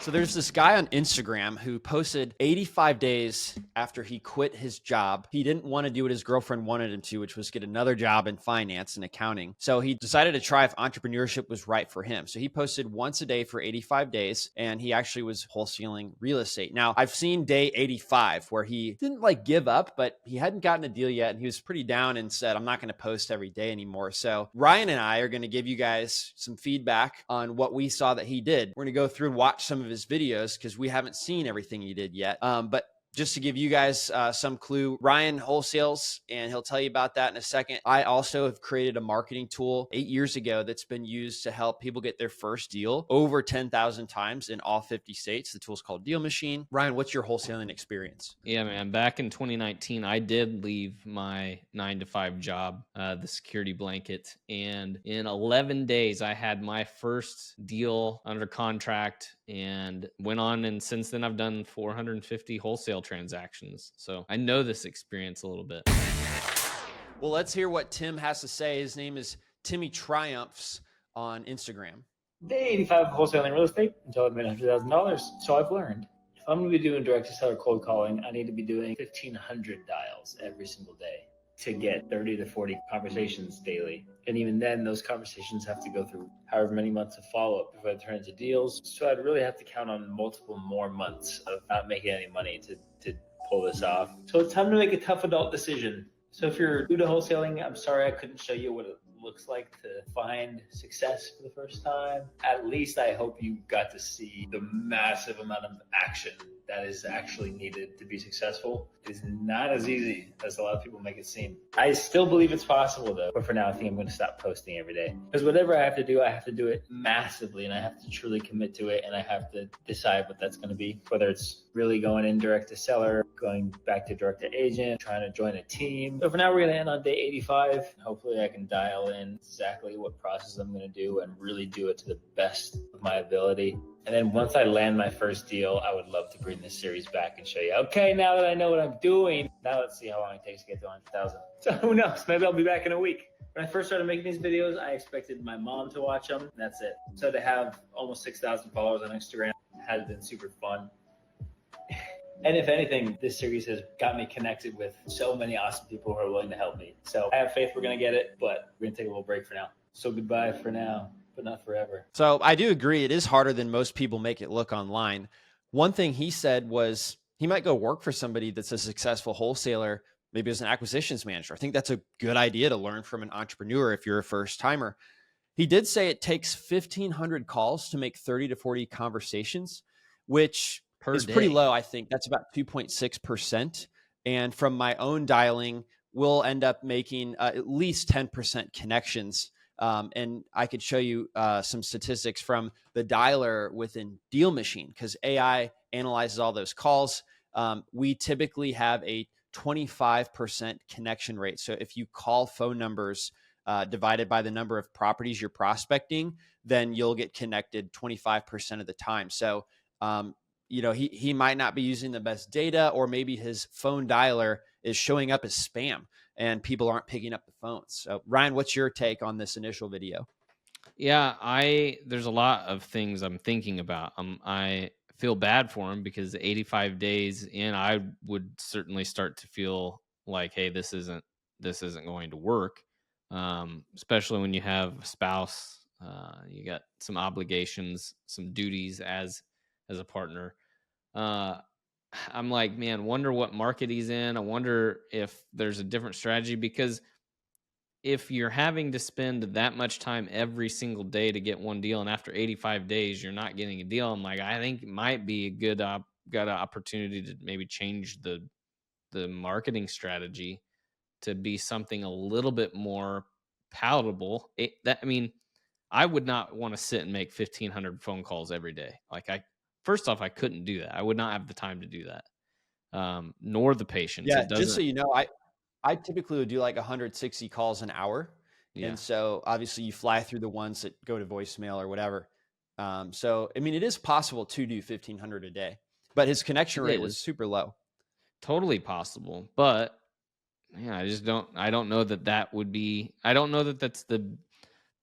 So there's this guy on Instagram who posted 85 days after he quit his job. He didn't want to do what his girlfriend wanted him to, which was get another job in finance and accounting. So he decided to try if entrepreneurship was right for him. So he posted once a day for 85 days, and he actually was wholesaling real estate. Now, I've seen day 85 where he didn't like give up, but he hadn't gotten a deal yet, and he was pretty down and said, I'm not going to post every day anymore. So Ryan and I are going to give you guys some feedback on what we saw that he did. We're going to go through and watch some of his videos because we haven't seen everything he did yet. But just to give you guys some clue, Ryan wholesales, and he'll tell you about that in a second. I also have created a marketing tool 8 years ago that's been used to help people get their first deal over 10,000 times in all 50 states. The tool's called DealMachine. Ryan, what's your wholesaling experience? Yeah, man. Back in 2019, I did leave my 9-to-5 job, the security blanket. And in 11 days, I had my first deal under contract and went on. And since then, I've done 450 wholesale transactions. So I know this experience a little bit. Well, let's hear what Tim has to say. His name is Timmy Triumphs on Instagram. Day 85 of wholesaling real estate until I made $100,000. So I've learned if I'm going to be doing direct to seller cold calling, I need to be doing 1,500 dials every single day to get 30 to 40 conversations daily. And even then, those conversations have to go through however many months of follow-up before it turns into deals. So I'd really have to count on multiple more months of not making any money to pull this off. So it's time to make a tough adult decision. So if you're new to wholesaling, I'm sorry I couldn't show you what it looks like to find success for the first time. At least I hope you got to see the massive amount of action that is actually needed to be successful. It is not as easy as a lot of people make it seem. I still believe it's possible though, but for now I think I'm going to stop posting every day. Because whatever I have to do it massively, and I have to truly commit to it, and I have to decide what that's going to be. Whether it's really going in direct to seller, going back to direct to agent, trying to join a team. So for now we're going to end on day 85. Hopefully I can dial in exactly what process I'm going to do and really do it to the best of my ability. And then once I land my first deal, I would love to bring this series back and show you, okay, now that I know what I'm doing, now let's see how long it takes to get to 100,000. So who knows? Maybe I'll be back in a week. When I first started making these videos, I expected my mom to watch them. And that's it. So to have almost 6,000 followers on Instagram has been super fun. And if anything, this series has got me connected with so many awesome people who are willing to help me. So I have faith we're going to get it, but we're going to take a little break for now. So goodbye for now, but not forever. So I do agree. It is harder than most people make it look online. One thing he said was he might go work for somebody that's a successful wholesaler, maybe as an acquisitions manager. I think that's a good idea to learn from an entrepreneur if you're a first timer. He did say it takes 1,500 calls to make 30 to 40 conversations, which is pretty low. I think that's about 2.6%. And from my own dialing, we'll end up making at least 10% connections. And I could show you some statistics from the dialer within DealMachine because AI analyzes all those calls. We typically have a 25% connection rate. So if you call phone numbers divided by the number of properties you're prospecting, then you'll get connected 25% of the time. So, he might not be using the best data, or maybe his phone dialer is showing up as spam and people aren't picking up the phones. So Ryan, what's your take on this initial video? Yeah, there's a lot of things I'm thinking about. I feel bad for him because 85 days in, I would certainly start to feel like, hey, this isn't going to work. Especially when you have a spouse, you got some obligations, some duties as a partner. I'm like, man, wonder what market he's in. I wonder if there's a different strategy, because if you're having to spend that much time every single day to get one deal, and after 85 days you're not getting a deal, I'm like, I think it might be a good got an opportunity to maybe change the marketing strategy to be something a little bit more palatable. I would not want to sit and make 1,500 phone calls every day. First off, I couldn't do that. I would not have the time to do that, nor the patience. Yeah, just so you know, I typically would do like 160 calls an hour. Yeah. And so obviously you fly through the ones that go to voicemail or whatever. So, I mean, it is possible to do 1,500 a day, but his connection rate was super low. Totally possible. But yeah, I don't know that would be, I don't know that that's the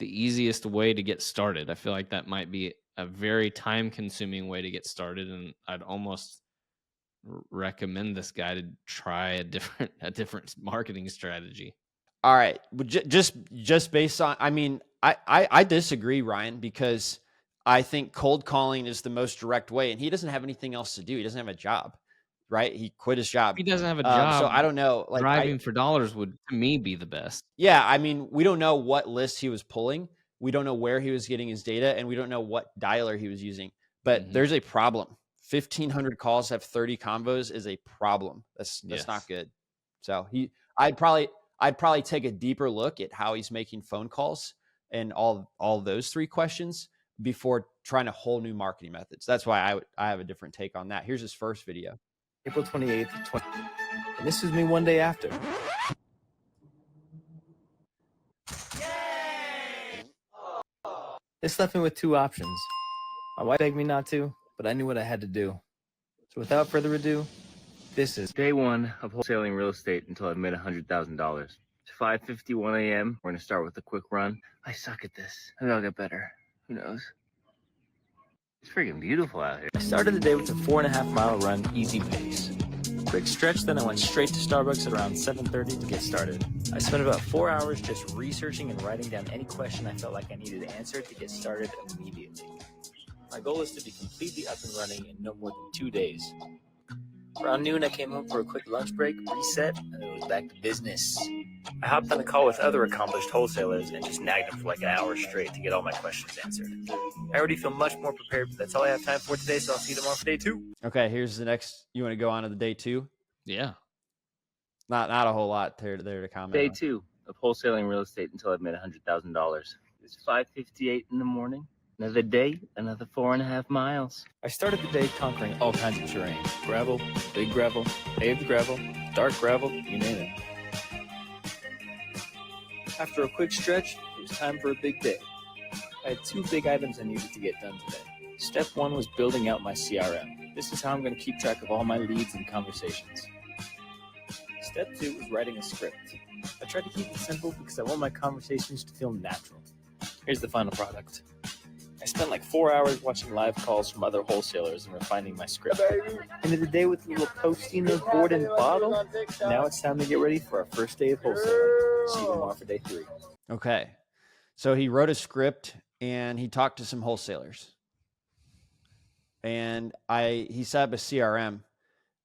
easiest way to get started. I feel like that might be a very time consuming way to get started. And I'd almost recommend this guy to try a different marketing strategy. All right. But just based on, I mean, I disagree, Ryan, because I think cold calling is the most direct way, and he doesn't have anything else to do. He doesn't have a job, right? He quit his job. If he doesn't have a So job, I don't know. Like, driving for dollars would, to me, be the best. yeah, I mean, we don't know what list he was pulling. We don't know where he was getting his data, and we don't know what dialer he was using. But there's a problem. 1,500 calls have 30 combos is a problem. That's not good. So I'd probably take a deeper look at how he's making phone calls and all those 3 questions before trying a whole new marketing methods. That's why I have a different take on that. Here's his first video. April 28th, and this was me one day after. This left me with 2 options. My wife begged me not to, but I knew what I had to do. So without further ado, this is day 1 of wholesaling real estate until I've made $100,000. It's 5:51 a.m. We're gonna start with a quick run. I suck at this. Maybe I'll get better. Who knows? It's freaking beautiful out here. I started the day with a 4.5-mile run, easy pace. Quick stretch, then I went straight to Starbucks at around 7:30 to get started. I spent about 4 hours just researching and writing down any question I felt like I needed answered to get started immediately. My goal is to be completely up and running in no more than 2 days. Around noon, I came home for a quick lunch break, reset, and then it was back to business. I hopped on a call with other accomplished wholesalers and just nagged them for like an hour straight to get all my questions answered. I already feel much more prepared, but that's all I have time for today, so I'll see you tomorrow for day 2. Okay, here's the next. You want to go on to the day 2? Yeah. Not a whole lot there to comment. Day on. 2 of wholesaling real estate until I've made $100,000. It's 5:58 in the morning. Another day, another 4.5 miles. I started the day conquering all kinds of terrain. Gravel, big gravel, paved gravel, dark gravel, you name it. After a quick stretch, it was time for a big day. I had 2 big items I needed to get done today. Step 1 was building out my CRM. This is how I'm going to keep track of all my leads and conversations. Step 2 was writing a script. I tried to keep it simple because I want my conversations to feel natural. Here's the final product. I spent like 4 hours watching live calls from other wholesalers and refining my script. Ended the day with a little posting of board and bottle. Now it's time to get ready for our first day of wholesaling. See you tomorrow for day 3. Okay. So he wrote a script and he talked to some wholesalers. And he set up a CRM.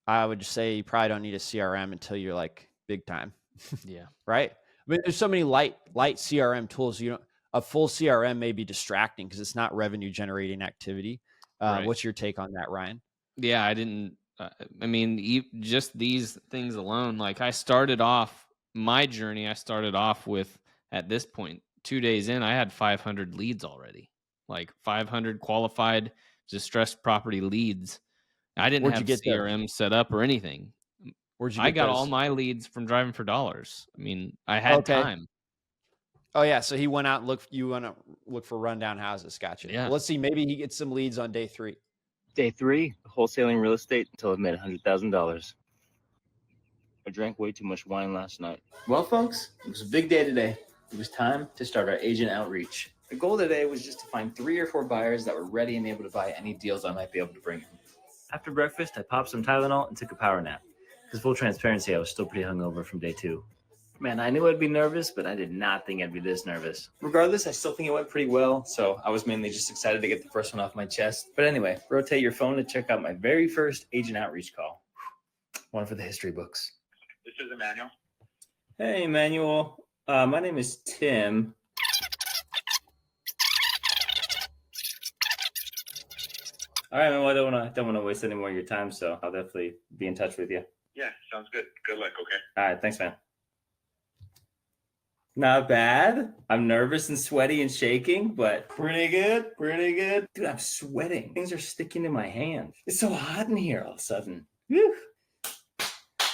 I would say you probably don't need a CRM until you're like big time. Yeah. Right? I mean, there's so many light CRM tools. A full CRM may be distracting because it's not revenue generating activity. Right. What's your take on that, Ryan? Yeah, I didn't. I mean, just these things alone. Like I started off my journey. I started off with, at this point, 2 days in, I had 500 leads already. Like 500 qualified distressed property leads. I didn't have CRM set up or anything. I got all my leads from driving for dollars. I mean, I had time. Oh yeah, so he went out and looked. You want to look for rundown houses? Gotcha. Yeah. Well, let's see. Maybe he gets some leads on day 3. Day 3 of wholesaling real estate until I've made $100,000. I drank way too much wine last night. Well, folks, it was a big day today. It was time to start our agent outreach. The goal today was just to find 3 or 4 buyers that were ready and able to buy any deals I might be able to bring in. After breakfast, I popped some Tylenol and took a power nap. Because full transparency, I was still pretty hungover from day 2. Man, I knew I'd be nervous, but I did not think I'd be this nervous. Regardless, I still think it went pretty well, so I was mainly just excited to get the first one off my chest. But anyway, rotate your phone to check out my very first agent outreach call. One for the history books. This is Emmanuel. Hey, Emmanuel. My name is Tim. All right, man, well, I don't want to waste any more of your time, so I'll definitely be in touch with you. Yeah, sounds good. Good luck, okay? All right, thanks, man. Not bad. I'm nervous and sweaty and shaking, but pretty good, pretty good. Dude, I'm sweating. Things are sticking to my hand. It's so hot in here all of a sudden. Whew.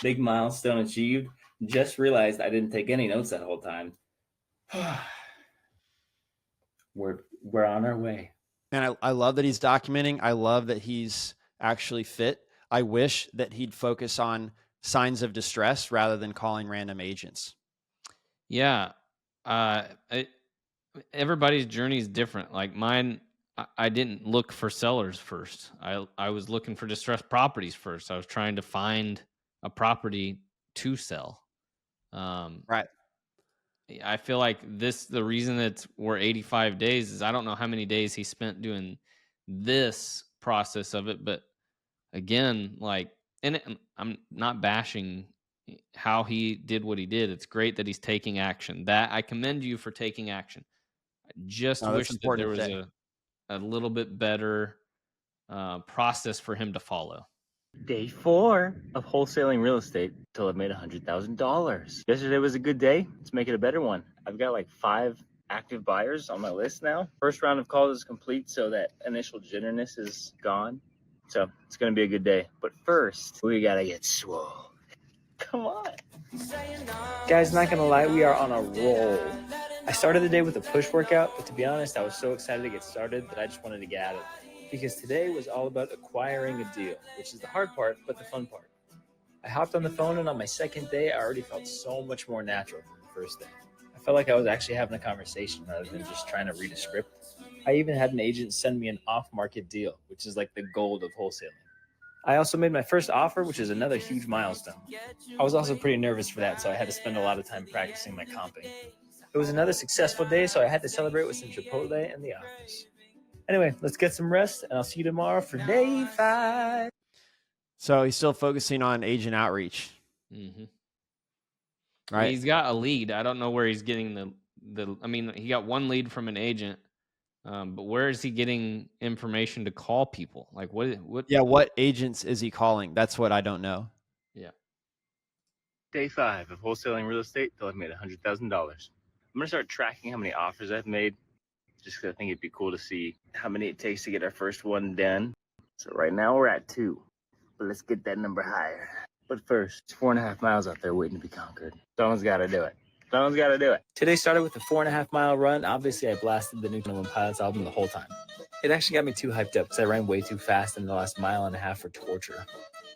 Big milestone achieved. Just realized I didn't take any notes that whole time. We're on our way. And I love that he's documenting. I love that he's actually fit. I wish that he'd focus on signs of distress rather than calling random agents. Yeah. Everybody's journey is different. Like mine, I didn't look for sellers first. I was looking for distressed properties first. I was trying to find a property to sell. Um, Right. I feel like the reason that we're 85 days is I don't know how many days he spent doing this process of it, but again, like, I'm not bashing how he did what he did. It's great that he's taking action. That I commend you for taking action. I just No, that's wish that there important to was say. a little bit better process for him to follow. Day 4 of wholesaling real estate until I made $100,000. Yesterday was a good day. Let's make it a better one. I've got like 5 active buyers on my list now. First round of calls is complete, so that initial jitterness is gone. So it's gonna be a good day. But first, we gotta get swole. Come on. Guys, not gonna lie, we are on a roll. I started the day with a push workout, but to be honest, I was so excited to get started that I just wanted to get at it. Because today was all about acquiring a deal, which is the hard part, but the fun part. I hopped on the phone, and on my second day, I already felt so much more natural than the first day. I felt like I was actually having a conversation rather than just trying to read a script. I even had an agent send me an off-market deal, which is like the gold of wholesaling. I also made my first offer, which is another huge milestone. I was also pretty nervous for that, so I had to spend a lot of time practicing my comping. It was another successful day, so I had to celebrate with some Chipotle in the office. Anyway, let's get some rest, and I'll see you tomorrow for day 5. So he's still focusing on agent outreach, Mm-hmm. right? He's got a lead. I don't know where he's getting the. I mean, he got one lead from an agent, but where is he getting information to call people? Like what? Yeah. What agents is he calling? That's what I don't know. Yeah. Day 5 of wholesaling real estate till I've made $100,000. I'm gonna start tracking how many offers I've made, just because I think it'd be cool to see how many it takes to get our first one done. So right now we're at 2, but let's get that number higher. But first, it's 4.5 miles out there waiting to be conquered. Someone's got to do it. Someone's got to do it. Today started with a 4.5-mile run. Obviously, I blasted the new 21 Pilots album the whole time. It actually got me too hyped up because I ran way too fast in the last mile and a half for torture.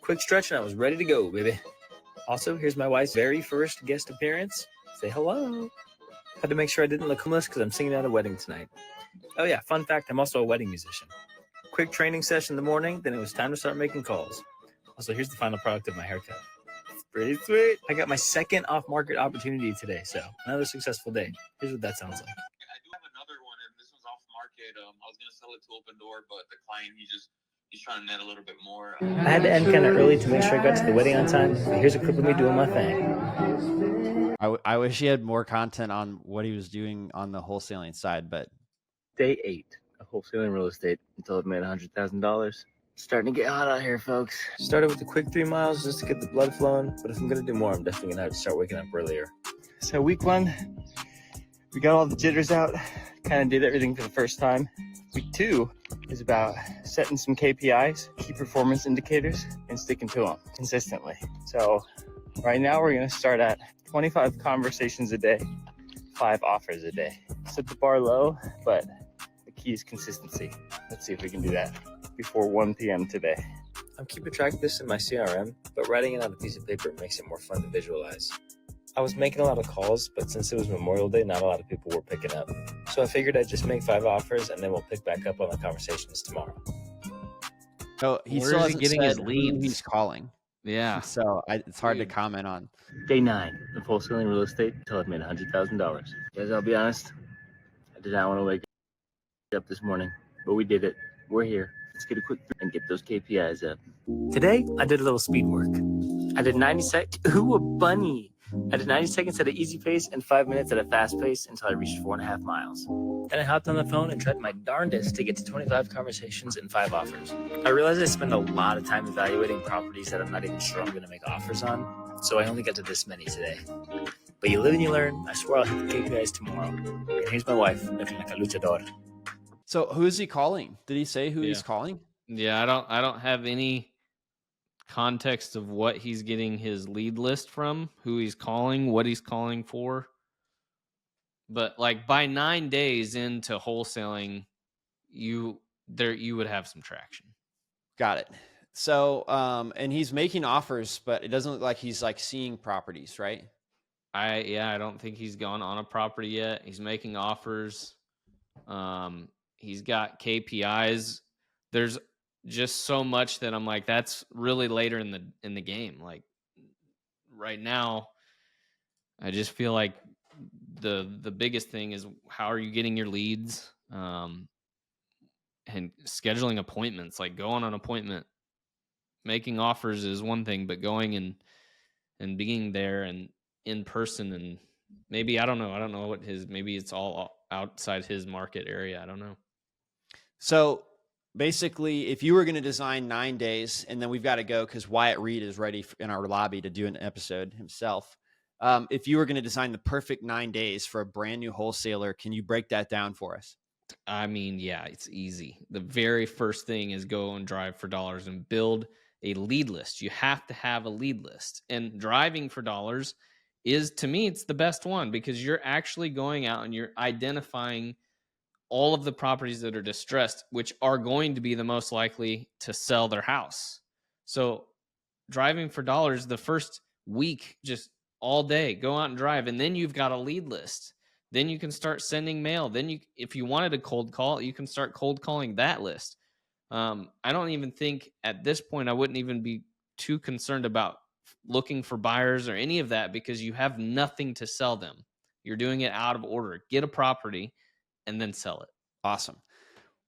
Quick stretch and I was ready to go, baby. Also, here's my wife's very first guest appearance. Say hello. Had to make sure I didn't look homeless because I'm singing at a wedding tonight. Oh yeah, fun fact, I'm also a wedding musician. Quick training session in the morning, then it was time to start making calls. Also, here's the final product of my haircut. It's pretty sweet. I got my second off-market opportunity today, so another successful day. Here's what that sounds like. I do have another one, and this one's off market. I was gonna sell it to Open Door, but the client he's trying to net a little bit more. I had to end kind of early to make sure I got to the wedding on time, but here's a clip of me doing my thing. I wish he had more content on what he was doing on the wholesaling side, but Day 8 of wholesaling real estate until I've made $100,000. Starting to get hot out here, folks. Started with a quick 3 miles just to get the blood flowing, but if I'm going to do more, I'm definitely going to have to start waking up earlier. So week 1, we got all the jitters out, kind of did everything for the first time. Week 2 is about setting some KPIs, key performance indicators, and sticking to them consistently. So right now we're going to start at 25 conversations a day, 5 offers a day. Set the bar low, but the key is consistency. Let's see if we can do that before 1 p.m. today. I'm keeping track of this in my CRM, but writing it on a piece of paper makes it more fun to visualize. I was making a lot of calls, but since it was Memorial Day, not a lot of people were picking up. So I figured I'd just make 5 offers, and then we'll pick back up on the conversations tomorrow. so he Where still is he hasn't getting said his who leads? he's calling. Yeah. So it's hard to Dude. comment on. Day 9 of wholesaling real estate until I've made $100,000. Guys, I'll be honest, I did not want to wake up this morning, but we did it. We're here. Let's get a quick and get those KPIs up. Today, I did a little speed work. I did 90 seconds. Ooh, a bunny. I did 90 seconds at an easy pace and 5 minutes at a fast pace until I reached 4.5 miles. Then I hopped on the phone and tried my darndest to get to 25 conversations and 5 offers. I realized I spend a lot of time evaluating properties that I'm not even sure I'm going to make offers on, so I only got to this many today. But you live and you learn. I swear I'll hit the KPIs tomorrow. And here's my wife, looking like a luchador. So who is he calling? Did he say who he's calling? Yeah, I don't have any context of what he's getting his lead list from, who he's calling, what he's calling for. But like by 9 days into wholesaling, you would have some traction. Got it. So and he's making offers, but it doesn't look like he's like seeing properties, right? I don't think he's gone on a property yet. He's making offers. He's got KPIs. There's just so much that I'm like, that's really later in the game. Like right now, I just feel like the biggest thing is how are you getting your leads, and scheduling appointments. Like going on an appointment, making offers is one thing, but going and being there and in person, and maybe I don't know what maybe it's all outside his market area. I don't know. So basically, if you were going to design 9 days, and then we've got to go because Wyatt Reed is ready in our lobby to do an episode himself. If you were going to design the perfect 9 days for a brand new wholesaler, can you break that down for us? I mean, yeah, it's easy. The very first thing is go and drive for dollars and build a lead list. You have to have a lead list. And driving for dollars is, to me, it's the best one because you're actually going out and you're identifying all of the properties that are distressed, which are going to be the most likely to sell their house. So driving for dollars, the first week, just all day, go out and drive. And then you've got a lead list. Then you can start sending mail. Then if you wanted a cold call, you can start cold calling that list. I don't even think at this point, I wouldn't even be too concerned about looking for buyers or any of that because you have nothing to sell them. You're doing it out of order. Get a property and then sell it. Awesome.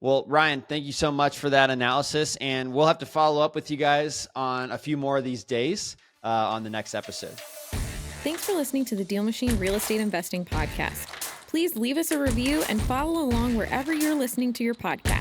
Well, Ryan, thank you so much for that analysis. And we'll have to follow up with you guys on a few more of these days on the next episode. Thanks for listening to the DealMachine Real Estate Investing Podcast. Please leave us a review and follow along wherever you're listening to your podcast.